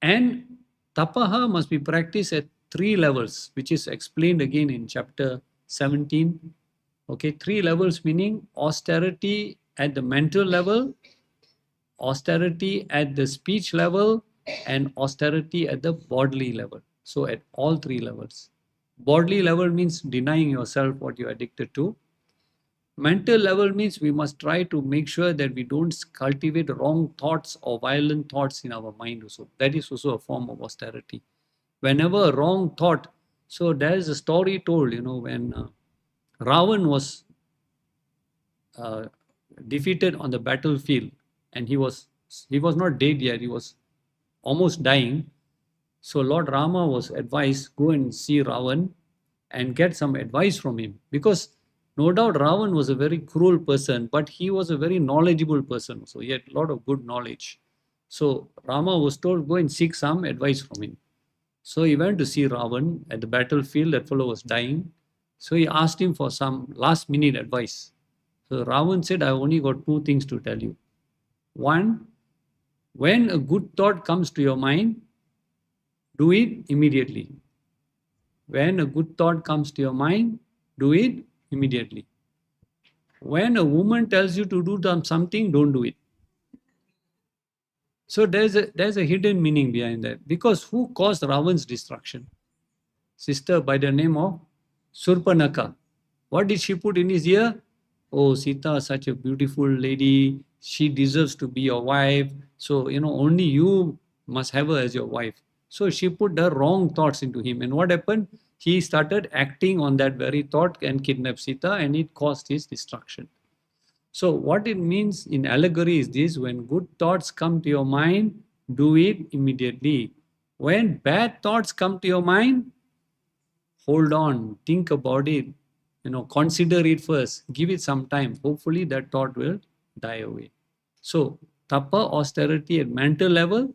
And tapaha must be practiced at 3 levels, which is explained again in chapter 17. Okay, 3 levels meaning austerity at the mental level, austerity at the speech level, and austerity at the bodily level. So at all 3 levels. Bodily level means denying yourself what you're addicted to. Mental level means we must try to make sure that we don't cultivate wrong thoughts or violent thoughts in our mind also. That is also a form of austerity. Whenever a wrong thought, so there is a story told, when Ravan was defeated on the battlefield and he was not dead yet, he was almost dying. So Lord Rama was advised, go and see Ravan and get some advice from him, because no doubt Ravan was a very cruel person, but he was a very knowledgeable person. So he had a lot of good knowledge. So Rama was told, go and seek some advice from him. So he went to see Ravan at the battlefield. That fellow was dying. So he asked him for some last minute advice. So Ravan said, I only got two things to tell you. One, when a good thought comes to your mind, do it immediately. When a good thought comes to your mind, do it immediately. When a woman tells you to do something, don't do it. So there's a hidden meaning behind that. Because who caused Ravan's destruction? Sister by the name of Surpanaka. What did she put in his ear? Oh, Sita, such a beautiful lady. She deserves to be your wife. So, only you must have her as your wife. So she put the wrong thoughts into him. And what happened? He started acting on that very thought and kidnapped Sita, and it caused his destruction. So what it means in allegory is this: when good thoughts come to your mind, do it immediately. When bad thoughts come to your mind, hold on, think about it, consider it first, give it some time. Hopefully that thought will die away. So tapa, austerity at mental level.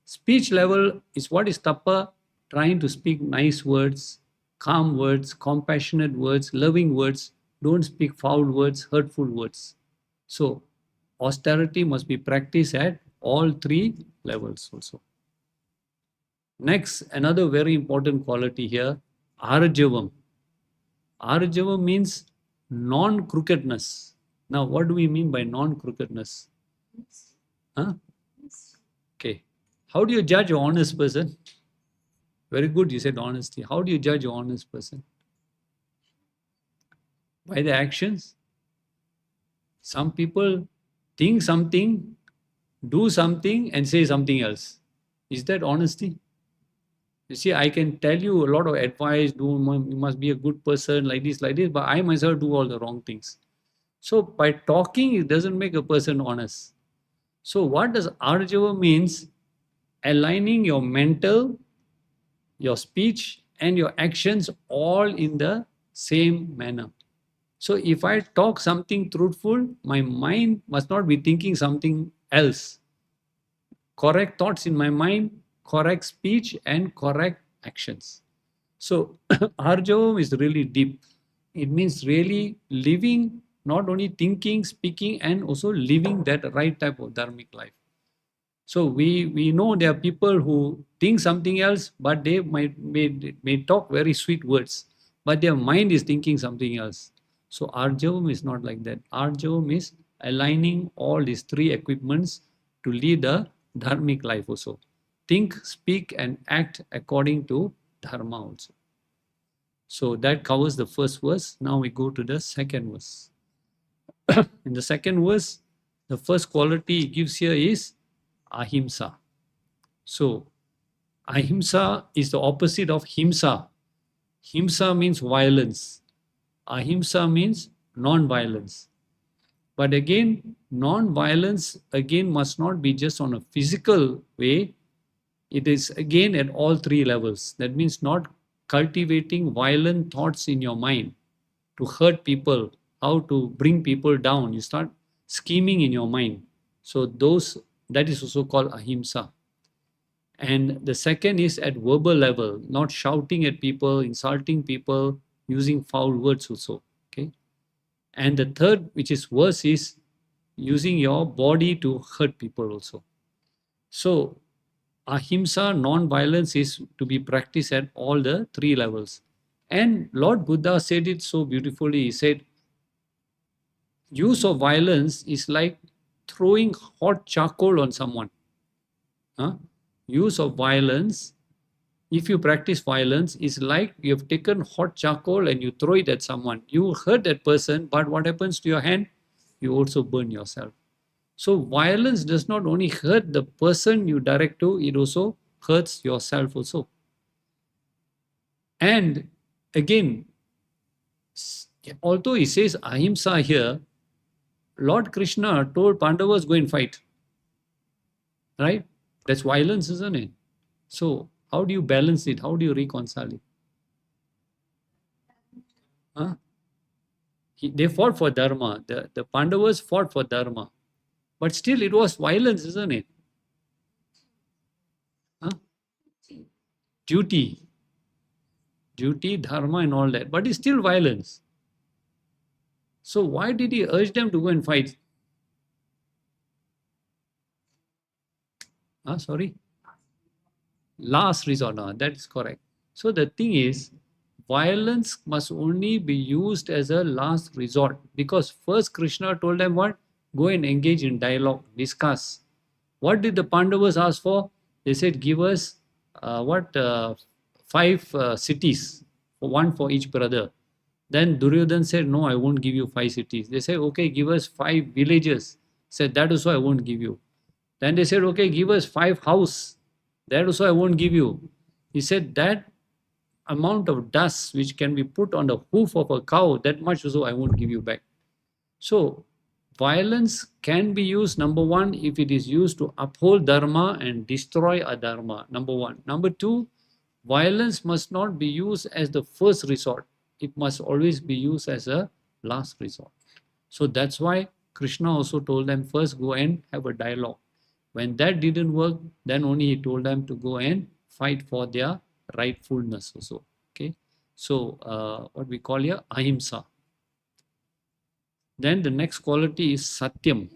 Speech level is what is tapa? Trying to speak nice words, calm words, compassionate words, loving words. Don't speak foul words, hurtful words. So austerity must be practiced at all three levels also. Next, another very important quality here, arjavam. Arjavam means non-crookedness. Now, what do we mean by non-crookedness? Huh? Okay. How do you judge an honest person? Very good, you said honesty. How do you judge an honest person? By the actions. Some people think something, do something, and say something else. Is that honesty? You see, I can tell you a lot of advice, you must be a good person, like this, but I myself do all the wrong things. So by talking, it doesn't make a person honest. So what does arjava means? Aligning your mental, your speech, and your actions all in the same manner. So if I talk something truthful, my mind must not be thinking something else. Correct thoughts in my mind, correct speech, and correct actions. So arjavam is really deep. It means really living, not only thinking, speaking, and also living that right type of dharmic life. So we know there are people who think something else, but they may talk very sweet words, but their mind is thinking something else. So arjavam is not like that. Arjavam is aligning all these three equipments to lead a dharmic life also. Think, speak, and act according to dharma also. So that covers the first verse. Now we go to the second verse. In the second verse, the first quality he gives here is ahimsa. So ahimsa is the opposite of himsa. Himsa means violence. Ahimsa means non-violence. But again, non-violence again must not be just on a physical way. It is again at all three levels. That means not cultivating violent thoughts in your mind to hurt people, how to bring people down. You start scheming in your mind. So that is also called ahimsa. And the second is at verbal level, not shouting at people, insulting people, using foul words also. Okay. And the third, which is worse, is using your body to hurt people also. So ahimsa, non-violence, is to be practiced at all the three levels. And Lord Buddha said it so beautifully. He said, use of violence is like throwing hot charcoal on someone. Use of violence, if you practice violence, is like you have taken hot charcoal and you throw it at someone. You hurt that person, but what happens to your hand? You also burn yourself. So violence does not only hurt the person you direct to, it also hurts yourself also. And again, although he says ahimsa here, Lord Krishna told Pandavas, go and fight. Right? That's violence, isn't it? So how do you balance it? How do you reconcile it? They fought for dharma. The Pandavas fought for dharma. But still it was violence, isn't it? duty, dharma and all that, but it's still violence. So why did he urge them to go and fight? Sorry? Last resort. No, that is correct. So the thing is, violence must only be used as a last resort, because first Krishna told them what? Go and engage in dialogue, discuss. What did the Pandavas ask for? They said, give us 5 cities, one for each brother. Then Duryodhan said, no, I won't give you 5 cities. They said, okay, give us 5 villages. Said, that also I won't give you. Then they said, okay, give us 5 houses. That also I won't give you. He said, that amount of dust which can be put on the hoof of a cow, that much also I won't give you back. So violence can be used, number one, if it is used to uphold dharma and destroy adharma, number one. Number two, violence must not be used as the first resort. It must always be used as a last resort. So that's why Krishna also told them, first go and have a dialogue. When that didn't work, then only he told them to go and fight for their rightfulness also. Okay, so what we call here ahimsa. Then the next quality is satyam.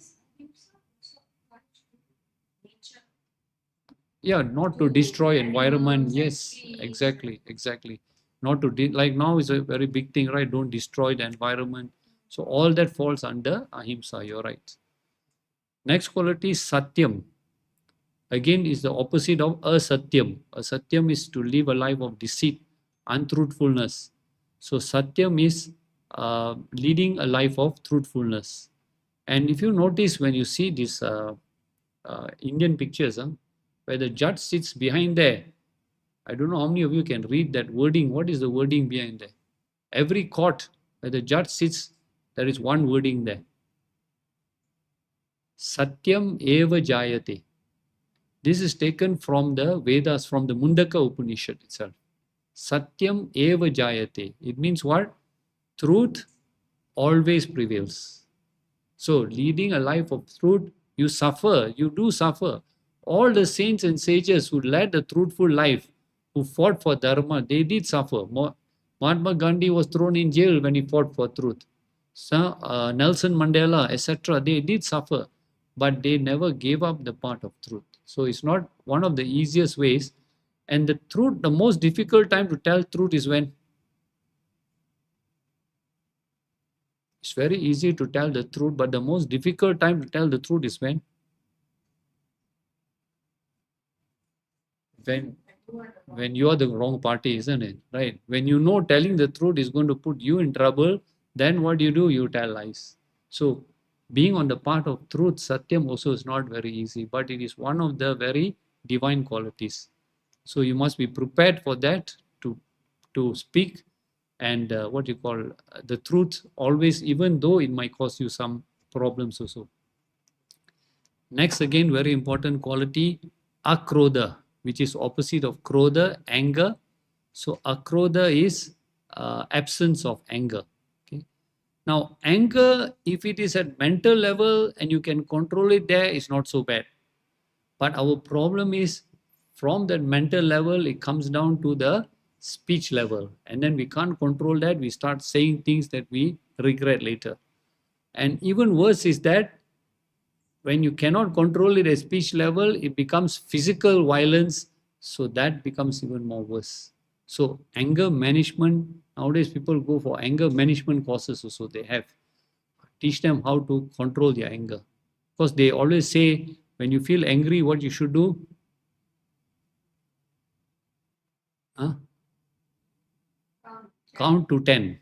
Yeah, not to destroy environment. Yes, exactly. Not to like now is a very big thing, right? Don't destroy the environment. So all that falls under ahimsa. You're right. Next quality is satyam. Again, is the opposite of asatyam. Asatyam is to live a life of deceit, untruthfulness. So satyam is leading a life of truthfulness. And if you notice when you see these Indian pictures, where the judge sits behind there, I don't know how many of you can read that wording. What is the wording behind there? Every court where the judge sits, there is one wording there. Satyam eva jayate. This is taken from the Vedas, from the Mundaka Upanishad itself. Satyam eva jayate. It means what? Truth always prevails. So leading a life of truth, you suffer, you do suffer. All the saints and sages who led a truthful life, who fought for dharma, they did suffer. Mahatma Gandhi was thrown in jail when he fought for truth. So, Nelson Mandela, etc., they did suffer, but they never gave up the path of truth. So it's not one of the easiest ways. And the truth, the most difficult time to tell truth is when? It's very easy to tell the truth, but the most difficult time to tell the truth is when? When you are the wrong party, isn't it? Right? When you know telling the truth is going to put you in trouble, then what do? You tell lies. So being on the path of truth, satyam also is not very easy, but it is one of the very divine qualities. So you must be prepared for that, to speak and what you call the truth always, even though it might cause you some problems also. Next, again, very important quality, akrodha, which is opposite of krodha, anger. So akrodha is absence of anger. Okay. Now, anger, if it is at mental level and you can control it there, it's not so bad. But our problem is from that mental level, it comes down to the speech level. And then we can't control that. We start saying things that we regret later. And even worse is that when you cannot control it at speech level, it becomes physical violence. So that becomes even more worse. So anger management, nowadays people go for anger management courses also. They have teach them how to control their anger. Because they always say, when you feel angry, what you should do? Count to 10.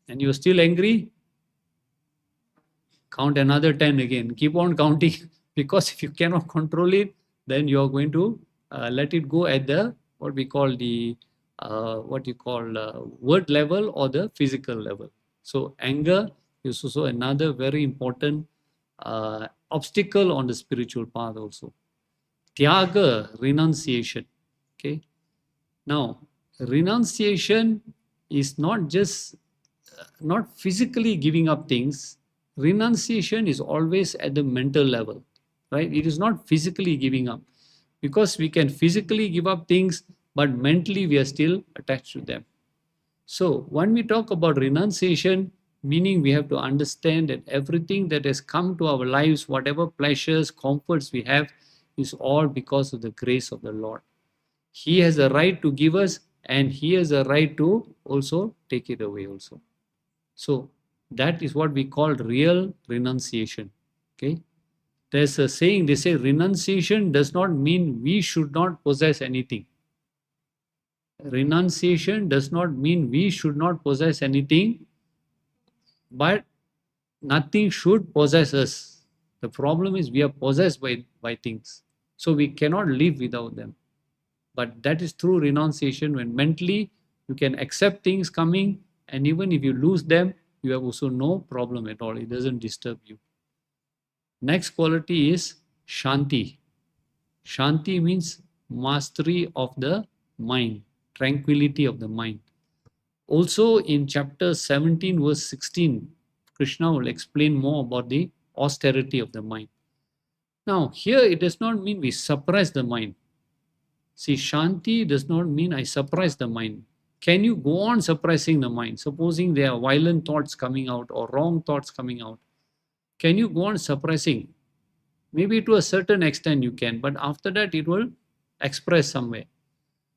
And you're still angry? Count another 10 again. Keep on counting, because if you cannot control it, then you're going to let it go at the what we call the word level or the physical level. So anger is also another very important obstacle on the spiritual path also. Tyaga, renunciation. Okay. Now, renunciation is not just not physically giving up things. Renunciation is always at the mental level, right? It is not physically giving up, because we can physically give up things, but mentally we are still attached to them. So when we talk about renunciation, meaning we have to understand that everything that has come to our lives, whatever pleasures, comforts we have, is all because of the grace of the Lord. He has a right to give us, and He has a right to also take it away also. So that is what we call real renunciation. Okay. There's a saying, they say renunciation does not mean we should not possess anything. Renunciation does not mean we should not possess anything, but nothing should possess us. The problem is we are possessed by things. So we cannot live without them. But that is through renunciation, when mentally you can accept things coming, and even if you lose them, you have also no problem at all. It doesn't disturb you. Next quality is Shanti. Shanti means mastery of the mind, tranquility of the mind. Also in chapter 17, verse 16, Krishna will explain more about the austerity of the mind. Now, here it does not mean we suppress the mind. See, Shanti does not mean I suppress the mind. Can you go on suppressing the mind? Supposing there are violent thoughts coming out or wrong thoughts coming out. Can you go on suppressing? Maybe to a certain extent you can, but after that it will express somewhere.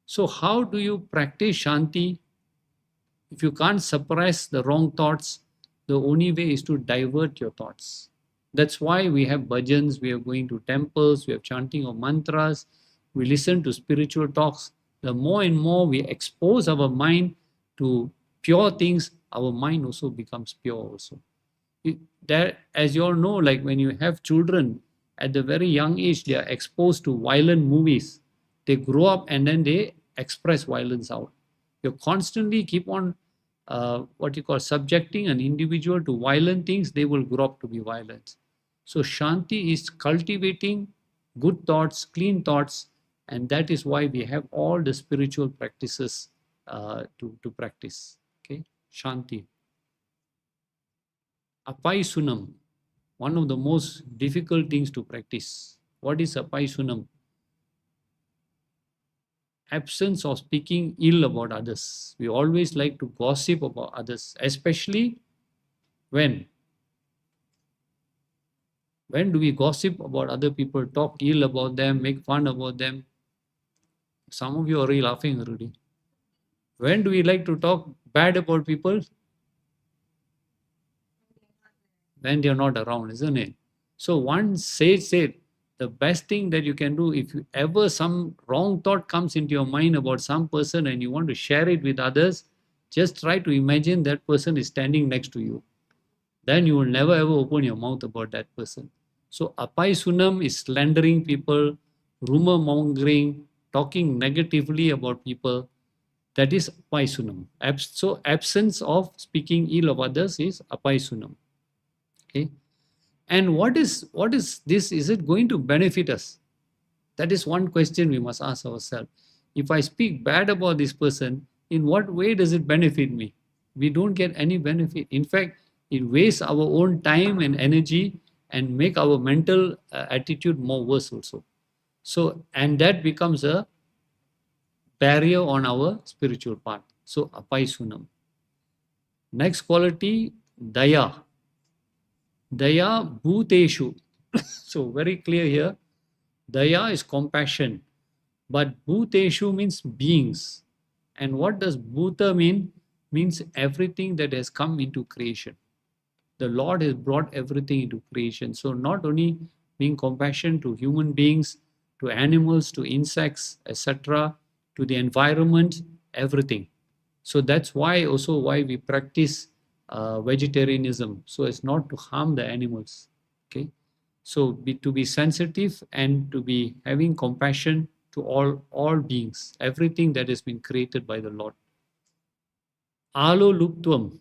So how do you practice Shanti? If you can't suppress the wrong thoughts, the only way is to divert your thoughts. That's why we have bhajans, we are going to temples, we have chanting of mantras, we listen to spiritual talks. The more and more we expose our mind to pure things, our mind also becomes pure also. As you all know, like when you have children, at the very young age, they are exposed to violent movies. They grow up and then they express violence out. You constantly keep on subjecting an individual to violent things, they will grow up to be violent. So Shanti is cultivating good thoughts, clean thoughts, and that is why we have all the spiritual practices to practice. Okay, Shanti. Apaisunam, one of the most difficult things to practice. What is apaisunam? Absence of speaking ill about others. We always like to gossip about others, especially when do we gossip about other people, talk ill about them, make fun about them? Some of you are already laughing already. When do we like to talk bad about people? When they're not around, isn't it? So one sage said, the best thing that you can do, if you ever some wrong thought comes into your mind about some person and you want to share it with others, just try to imagine that person is standing next to you. Then you will never ever open your mouth about that person. So apaisunam is slandering people, rumor mongering, talking negatively about people. That is apaisunam. So absence of speaking ill of others is apaisunam. Okay. And what is this? Is it going to benefit us? That is one question we must ask ourselves. If I speak bad about this person, in what way does it benefit me? We don't get any benefit. In fact, it wastes our own time and energy and make our mental attitude more worse also. So, and that becomes a barrier on our spiritual path. So, apaisunam. Next quality, daya. Daya bhuteshu. So very clear here. Daya is compassion. But bhuteshu means beings. And what does bhuta mean? Means everything that has come into creation. The Lord has brought everything into creation. So not only being compassion to human beings, to animals, to insects, etc., to the environment, everything. So that's why also why we practice vegetarianism, so as not to harm the animals. Okay, so to be sensitive and to be having compassion to all beings, everything that has been created by the Lord. Alo luptvam,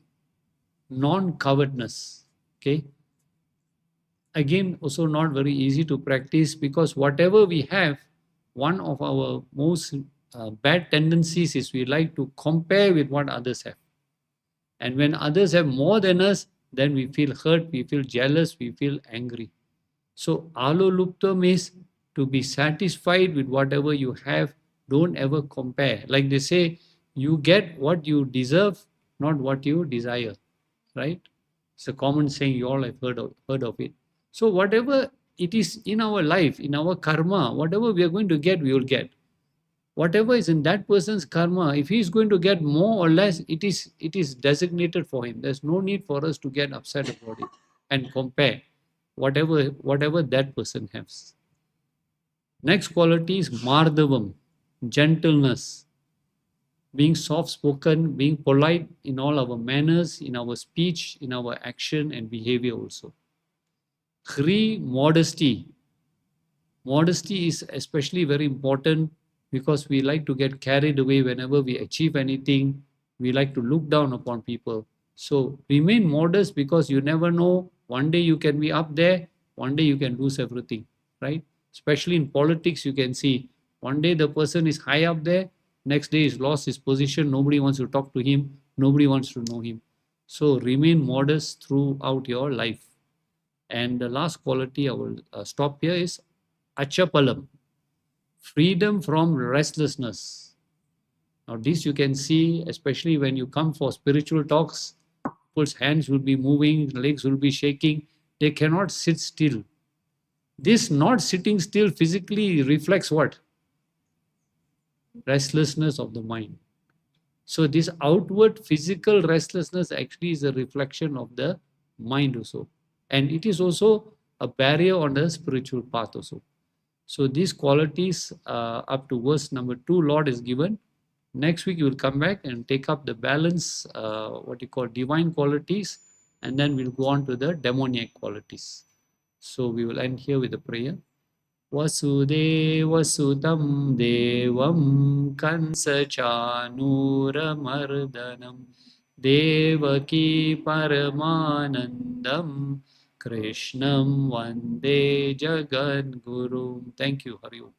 non-covetousness. Okay, again also not very easy to practice, because whatever we have, one of our most bad tendencies is we like to compare with what others have. And when others have more than us, then we feel hurt, we feel jealous, we feel angry. So, alo luptam is to be satisfied with whatever you have Don't ever compare. Like they say, you get what you deserve, not what you desire, right? It's a common saying, you all have heard of it. So whatever it is in our life, in our karma, whatever we are going to get, we will get. Whatever is in that person's karma, if he is going to get more or less, it is designated for him. There's no need for us to get upset about it and compare whatever that person has. Next quality is mardavam, gentleness, being soft spoken, being polite in all our manners, in our speech, in our action and behavior also. Three, modesty. Modesty is especially very important because we like to get carried away whenever we achieve anything. We like to look down upon people. So remain modest because you never know. One day you can be up there, one day you can lose everything, right? Especially in politics, you can see one day the person is high up there, next day he's lost his position. Nobody wants to talk to him, nobody wants to know him. So remain modest throughout your life. And the last quality I will stop here is achapalam, freedom from restlessness. Now, this you can see, especially when you come for spiritual talks, people's hands will be moving, legs will be shaking. They cannot sit still. This not sitting still physically reflects what? Restlessness of the mind. So this outward physical restlessness actually is a reflection of the mind also. And it is also a barrier on the spiritual path also. So these qualities up to verse number 2, Lord is given. Next week, you will come back and take up the balance, what you call divine qualities, and then we'll go on to the demoniac qualities. So we will end here with a prayer. Vasudeva Sutam Devam Kansachanuramardanam Devaki Paramanandam Krishnam Vande Jagadguru. Thank you, Hari Om.